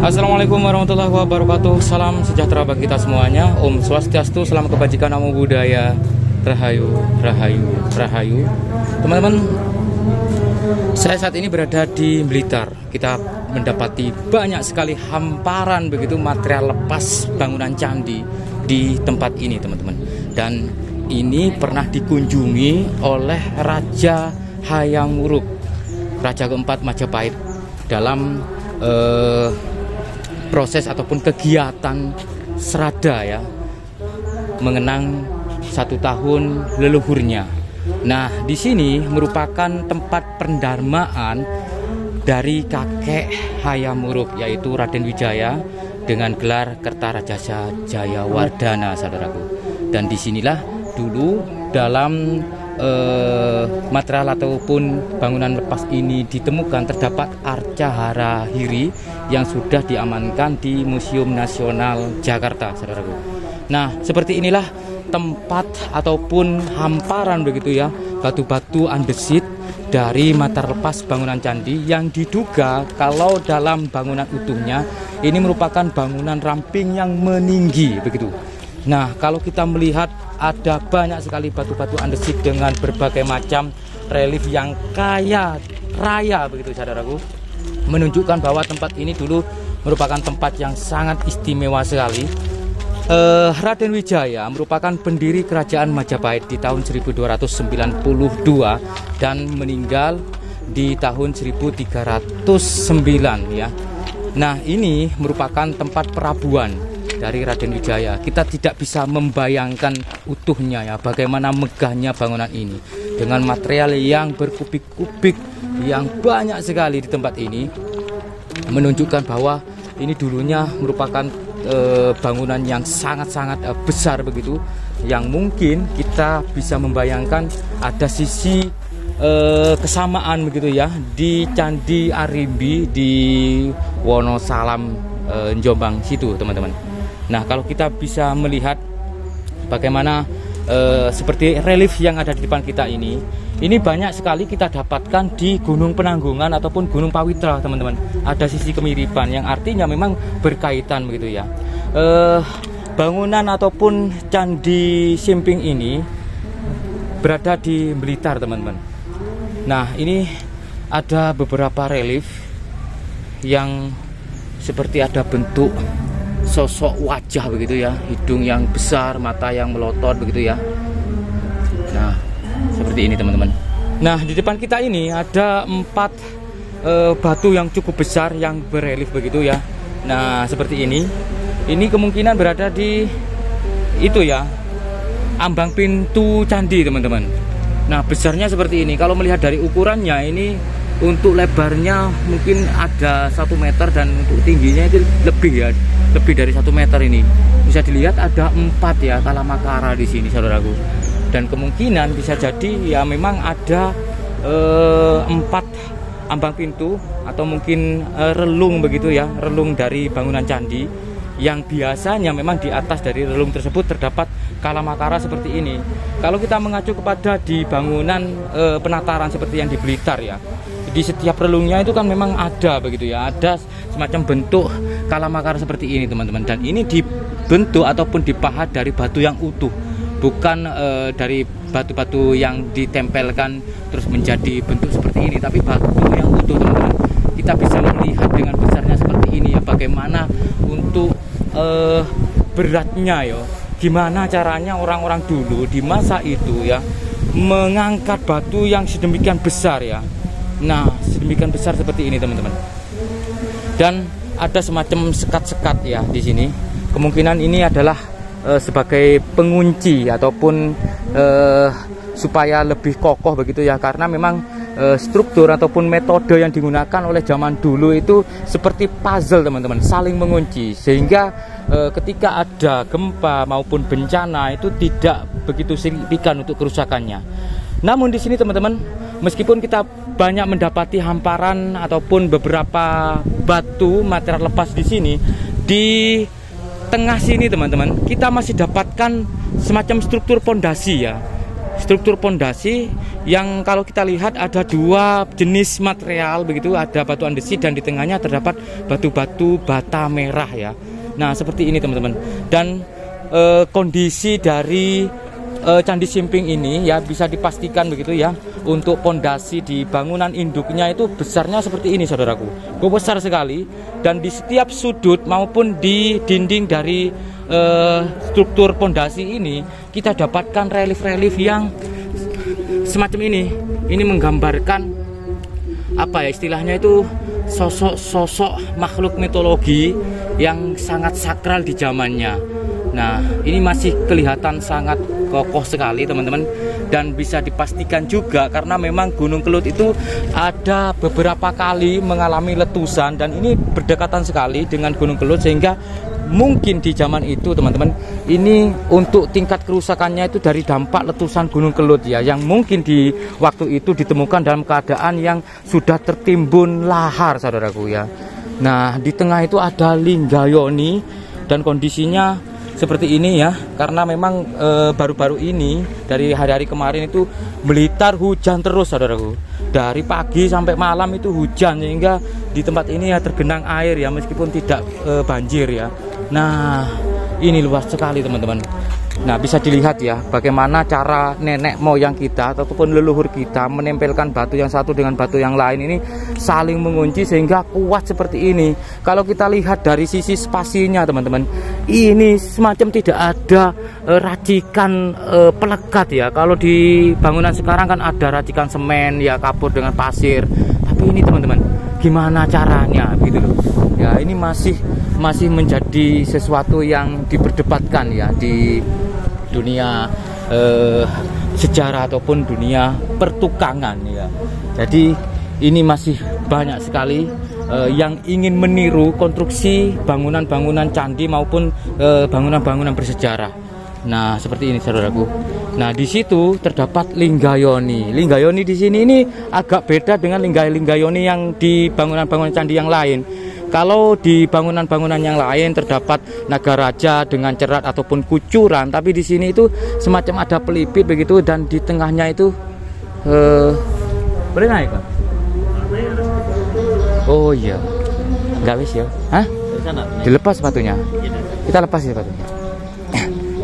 Assalamualaikum warahmatullahi wabarakatuh. Salam sejahtera bagi kita semuanya. Om Swastiastu, salam kebajikan, namo buddhaya, rahayu, rahayu, rahayu. Teman-teman, saya saat ini berada di Blitar. Kita mendapati banyak sekali hamparan begitu material lepas bangunan candi di tempat ini, teman-teman. Dan ini pernah dikunjungi oleh Raja Hayam Wuruk, Raja keempat Majapahit, dalam proses ataupun kegiatan serada ya, mengenang 1 tahun leluhurnya. Nah, di sini merupakan tempat pendarmaan dari kakek Hayam Wuruk, yaitu Raden Wijaya dengan gelar Kertarajasa Jayawardhana, saudaraku. Dan disinilah dulu dalam material ataupun bangunan lepas ini ditemukan terdapat arca Harahiri yang sudah diamankan di Museum Nasional Jakarta, saudaraku. Nah, seperti inilah tempat ataupun hamparan begitu ya, batu-batu andesit dari material lepas bangunan candi yang diduga kalau dalam bangunan utuhnya ini merupakan bangunan ramping yang meninggi begitu. Nah, kalau kita melihat ada banyak sekali batu-batu andesit dengan berbagai macam relief yang kaya raya begitu, saudaraku, menunjukkan bahwa tempat ini dulu merupakan tempat yang sangat istimewa sekali. Raden Wijaya merupakan pendiri kerajaan Majapahit di tahun 1292 dan meninggal di tahun 1309 ya. Nah, ini merupakan tempat perabuan dari Raden Wijaya. Kita tidak bisa membayangkan utuhnya ya, bagaimana megahnya bangunan ini dengan material yang berkubik-kubik yang banyak sekali di tempat ini, menunjukkan bahwa ini dulunya merupakan bangunan yang sangat-sangat besar begitu, yang mungkin kita bisa membayangkan ada sisi kesamaan begitu ya di Candi Arimbi di Wonosalam, Jombang situ, teman-teman. Nah, kalau kita bisa melihat bagaimana seperti relief yang ada di depan kita ini banyak sekali kita dapatkan di Gunung Penanggungan ataupun Gunung Pawitra, teman-teman. Ada sisi kemiripan yang artinya memang berkaitan begitu ya. Bangunan ataupun Candi Simping ini berada di Blitar, teman-teman. Nah, ini ada beberapa relief yang seperti ada bentuk sosok wajah begitu ya, hidung yang besar, mata yang melotot begitu ya. Nah, seperti ini, teman-teman. Nah, di depan kita ini ada 4 batu yang cukup besar yang berelief begitu ya. Nah, seperti ini kemungkinan berada di itu ya, ambang pintu candi, teman-teman. Nah, besarnya seperti ini. Kalau melihat dari ukurannya ini, untuk lebarnya mungkin ada 1 meter dan untuk tingginya itu lebih dari 1 meter ini. Bisa dilihat ada 4 ya kalamakara di sini, saudaraku. Dan kemungkinan bisa jadi ya memang ada 4 ambang pintu atau mungkin relung begitu ya, relung dari bangunan candi yang biasanya memang di atas dari relung tersebut terdapat kalamakara seperti ini. Kalau kita mengacu kepada di bangunan penataran seperti yang di Blitar ya, di setiap relungnya itu kan memang ada begitu ya, ada semacam bentuk kalamakara seperti ini, teman-teman. Dan ini dibentuk ataupun dipahat dari batu yang utuh, bukan dari batu-batu yang ditempelkan terus menjadi bentuk seperti ini, tapi batu yang utuh, teman-teman. Kita bisa melihat dengan besarnya seperti ini ya, bagaimana untuk beratnya ya, gimana caranya orang-orang dulu di masa itu ya mengangkat batu yang sedemikian besar ya. Nah, sedemikian besar seperti ini, teman-teman. Dan ada semacam sekat-sekat ya di sini. Kemungkinan ini adalah sebagai pengunci ataupun supaya lebih kokoh begitu ya, karena memang struktur ataupun metode yang digunakan oleh zaman dulu itu seperti puzzle, teman-teman, saling mengunci, sehingga ketika ada gempa maupun bencana itu tidak begitu signifikan untuk kerusakannya. Namun di sini, teman-teman, meskipun kita banyak mendapati hamparan ataupun beberapa batu material lepas di sini, di tengah sini, teman-teman, kita masih dapatkan semacam struktur pondasi ya, struktur pondasi yang kalau kita lihat ada dua jenis material begitu, ada batu andesit dan di tengahnya terdapat batu-batu bata merah ya. Nah seperti ini teman-teman, dan kondisi dari Candi Simping ini ya bisa dipastikan begitu ya, untuk pondasi di bangunan induknya itu besarnya seperti ini saudaraku, besar sekali, dan di setiap sudut maupun di dinding dari struktur pondasi ini kita dapatkan relief-relief yang semacam ini menggambarkan apa ya istilahnya itu, sosok-sosok makhluk mitologi yang sangat sakral di zamannya. Nah ini masih kelihatan sangat kokoh sekali teman-teman, dan bisa dipastikan juga karena memang Gunung Kelut itu ada beberapa kali mengalami letusan dan ini berdekatan sekali dengan Gunung Kelut, sehingga mungkin di zaman itu teman-teman ini untuk tingkat kerusakannya itu dari dampak letusan Gunung Kelut ya, yang mungkin di waktu itu ditemukan dalam keadaan yang sudah tertimbun lahar saudaraku ya. Nah di tengah itu ada Linggayoni dan kondisinya seperti ini ya, karena memang baru-baru ini dari hari-hari kemarin itu Blitar hujan terus saudaraku, dari pagi sampai malam itu hujan, sehingga di tempat ini ya tergenang air ya, meskipun tidak banjir ya. Nah ini luas sekali teman-teman. Nah bisa dilihat ya bagaimana cara nenek moyang kita ataupun leluhur kita menempelkan batu yang satu dengan batu yang lain ini saling mengunci sehingga kuat seperti ini. Kalau kita lihat dari sisi spasinya teman-teman, ini semacam tidak ada racikan pelekat ya. Kalau di bangunan sekarang kan ada racikan semen ya, kapur dengan pasir, tapi ini teman-teman gimana caranya gitu loh ya. Ini masih menjadi sesuatu yang diperdebatkan ya di dunia sejarah ataupun dunia pertukangan ya. Jadi ini masih banyak sekali yang ingin meniru konstruksi bangunan-bangunan candi maupun bangunan-bangunan bersejarah. Nah seperti ini saudaraku. Nah di situ terdapat Linggayoni. Linggayoni di sini ini agak beda dengan Linggayoni yang di bangunan-bangunan candi yang lain. Kalau di bangunan-bangunan yang lain terdapat naga raja dengan cerat ataupun kucuran, tapi di sini itu semacam ada pelipit begitu, dan di tengahnya itu boleh naik Pak? Oh iya, nggak wis ya? Hah? Dilepas sepatunya? Kita lepas ya sepatunya.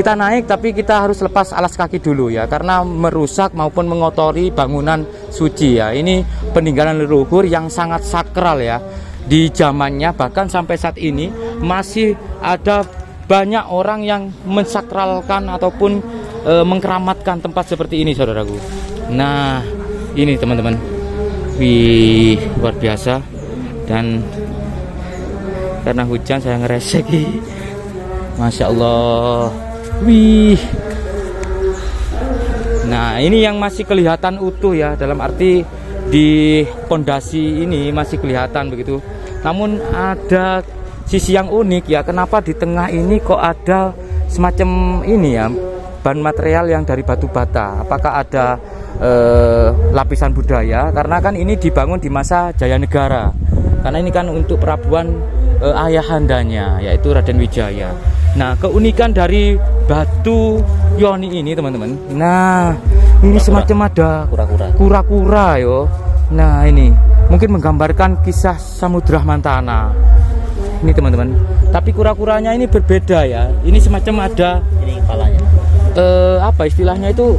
Kita naik tapi kita harus lepas alas kaki dulu ya, karena merusak maupun mengotori bangunan suci ya. Ini peninggalan leluhur yang sangat sakral ya. Di zamannya bahkan sampai saat ini masih ada banyak orang yang mensakralkan ataupun mengkeramatkan tempat seperti ini saudaraku. Nah ini teman-teman, wih luar biasa, dan karena hujan saya ngeresek, Masya Allah, wih. Nah ini yang masih kelihatan utuh ya, dalam arti di pondasi ini masih kelihatan begitu. Namun ada sisi yang unik ya, kenapa di tengah ini kok ada semacam ini ya, bahan material yang dari batu bata. Apakah ada lapisan budaya? Karena kan ini dibangun di masa Jaya Negara, karena ini kan untuk perabuan ayahandanya yaitu Raden Wijaya. Nah keunikan dari batu Yoni ini teman-teman, nah ini semacam ada kura-kura yo. Nah ini mungkin menggambarkan kisah Samudra Mantana ini teman-teman, tapi kura-kuranya ini berbeda ya. Ini semacam ada ini kepalanya, apa istilahnya itu,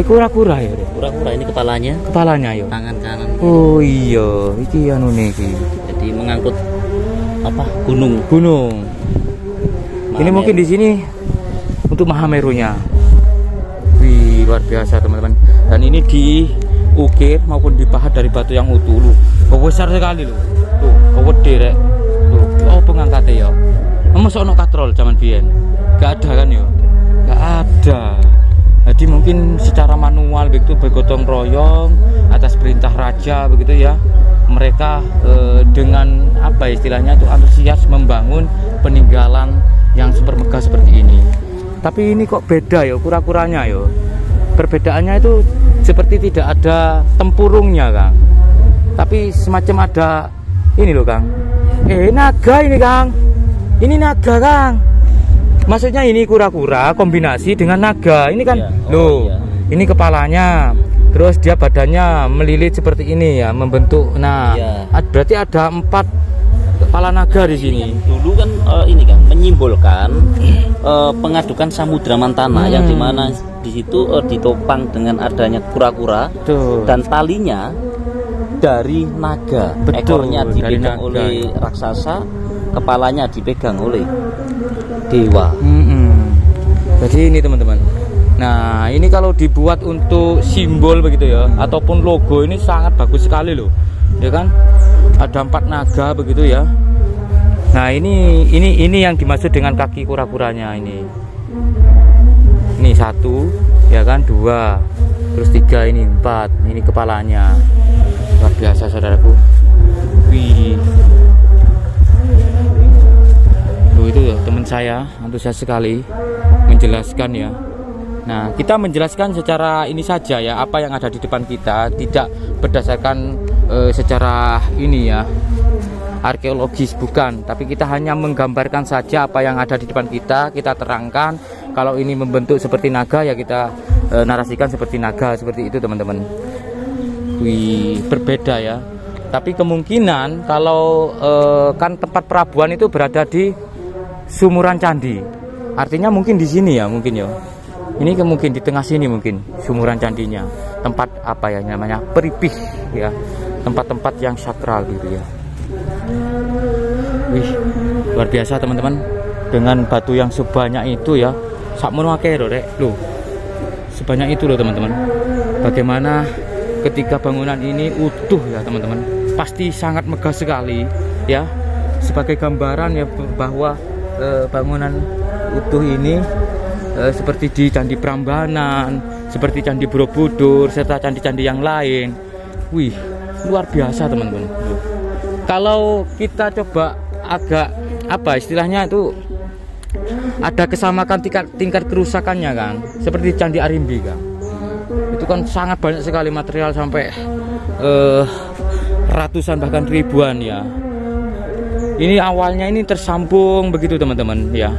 kura-kura ya. Kura-kura ini kepalanya yo, tangan kanan. Oh iya, iki anu niki, jadi mengangkut apa, gunung. Ini mungkin di sini untuk Mahamerunya. Wih luar biasa teman-teman, dan ini diukir maupun dipahat dari batu yang utuh loh. Besar sekali loh, tuh gede rek, tuh oh pengangkatnya ya. Masa ono katrol zaman biyen gak ada kan ya, gak ada. Jadi mungkin secara manual begitu, bergotong royong atas perintah raja begitu ya, mereka dengan apa istilahnya itu antusias membangun peninggalan yang super megah seperti ini. Tapi ini kok beda ya kura-kuranya ya. Perbedaannya itu seperti tidak ada tempurungnya Kang, tapi semacam ada ini loh Kang. Naga ini Kang, ini naga Kang. Maksudnya ini kura-kura kombinasi dengan naga. Ini kan loh, Ini kepalanya, terus dia badannya melilit seperti ini ya, membentuk. Nah, ya. Berarti ada 4 kepala naga di sini. Dulu kan ini kan menyimbolkan pengadukan Samudra Mantana yang dimana di situ ditopang dengan adanya kura-kura dan talinya dari naga. Betul, ekornya dipegang oleh raksasa, kepalanya dipegang oleh dewa. Jadi ini teman-teman. Nah, ini kalau dibuat untuk simbol begitu ya, ataupun logo, ini sangat bagus sekali loh, ya kan? Ada 4 naga begitu ya. Nah, ini yang dimaksud dengan kaki kura-kuranya ini. Ini 1, ya kan, 2, terus 3, ini 4, ini kepalanya. Luar biasa saudaraku. Wih. Loh, itu ya teman saya antusias sekali menjelaskan ya. Nah, kita menjelaskan secara ini saja ya, apa yang ada di depan kita, tidak berdasarkan secara ini ya, arkeologis, bukan, tapi kita hanya menggambarkan saja apa yang ada di depan kita terangkan. Kalau ini membentuk seperti naga ya kita narasikan seperti naga, seperti itu teman-teman. Wih, berbeda ya. Tapi kemungkinan kalau kan tempat perabuan itu berada di Sumuran Candi, artinya mungkin di sini ya, mungkin ya. Ini mungkin di tengah sini mungkin Sumuran Candinya, tempat apa ya namanya, peripih ya, tempat-tempat yang sakral gitu ya. Wih, luar biasa teman-teman, dengan batu yang sebanyak itu ya, sakmono akeh rek loh, sebanyak itu loh teman-teman. Bagaimana ketika bangunan ini utuh ya teman-teman, pasti sangat megah sekali ya, sebagai gambaran ya bahwa bangunan utuh ini seperti di Candi Prambanan, seperti Candi Borobudur, serta candi-candi yang lain. Wih, luar biasa teman-teman. Kalau kita coba agak apa istilahnya itu, ada kesamakan tingkat kerusakannya kan, seperti Candi Arimbi kan. Itu kan sangat banyak sekali material, sampai ratusan bahkan ribuan ya. Ini awalnya ini tersambung begitu teman-teman ya,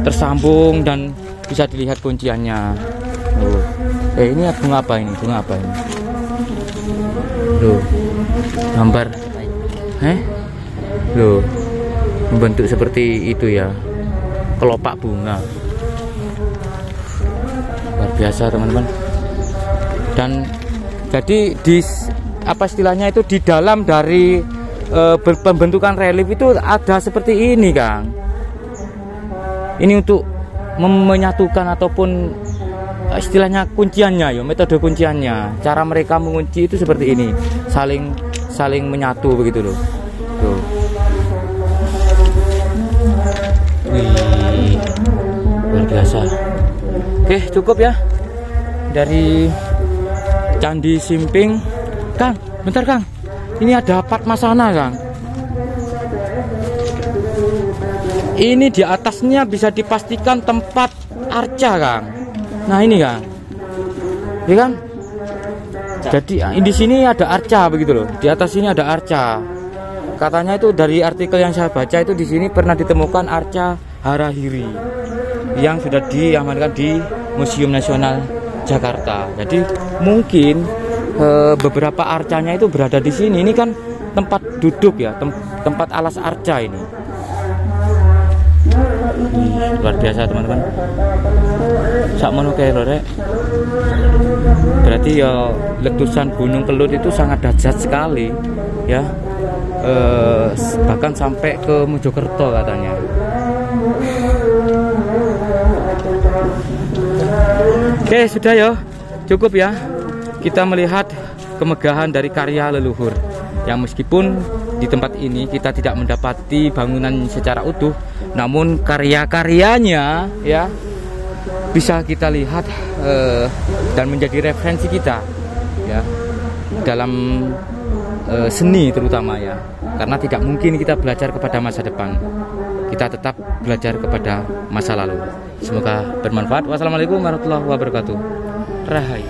tersambung dan bisa dilihat kunciannya. Ini bunga apa ini? Bunga apa ini? Loh, gambar. Loh, membentuk seperti itu ya, kelopak bunga. Luar biasa teman-teman. Dan jadi di apa istilahnya itu, di dalam dari pembentukan relief itu ada seperti ini Kang. Ini untuk menyatukan ataupun istilahnya kunciannya ya, metode kunciannya, cara mereka mengunci itu seperti ini, saling menyatu begitu loh. Tuh. Wih, luar biasa. Oke, cukup ya dari Candi Simping. Kang, bentar Kang, ini ada Padmasana Kang. Ini di atasnya bisa dipastikan tempat arca Kang. Nah ini Kang, ya kan? Jadi di sini ada arca begitu loh. Di atas sini ada arca. Katanya itu dari artikel yang saya baca itu, di sini pernah ditemukan arca Harahiri yang sudah diamankan di Museum Nasional Jakarta. Jadi mungkin beberapa arcanya itu berada di sini. Ini kan tempat duduk ya, tempat alas arca ini. Luar biasa teman-teman. Sakmono kae lho rek. Berarti ya letusan Gunung Kelut itu sangat dahsyat sekali ya. Bahkan sampai ke Mojokerto katanya. Oke, sudah ya. Cukup ya. Kita melihat kemegahan dari karya leluhur, yang meskipun di tempat ini kita tidak mendapati bangunan secara utuh, namun karya-karyanya ya bisa kita lihat dan menjadi referensi kita ya dalam seni terutama ya, karena tidak mungkin kita belajar kepada masa depan, kita tetap belajar kepada masa lalu. Semoga bermanfaat. Wassalamualaikum warahmatullahi wabarakatuh. Rahai.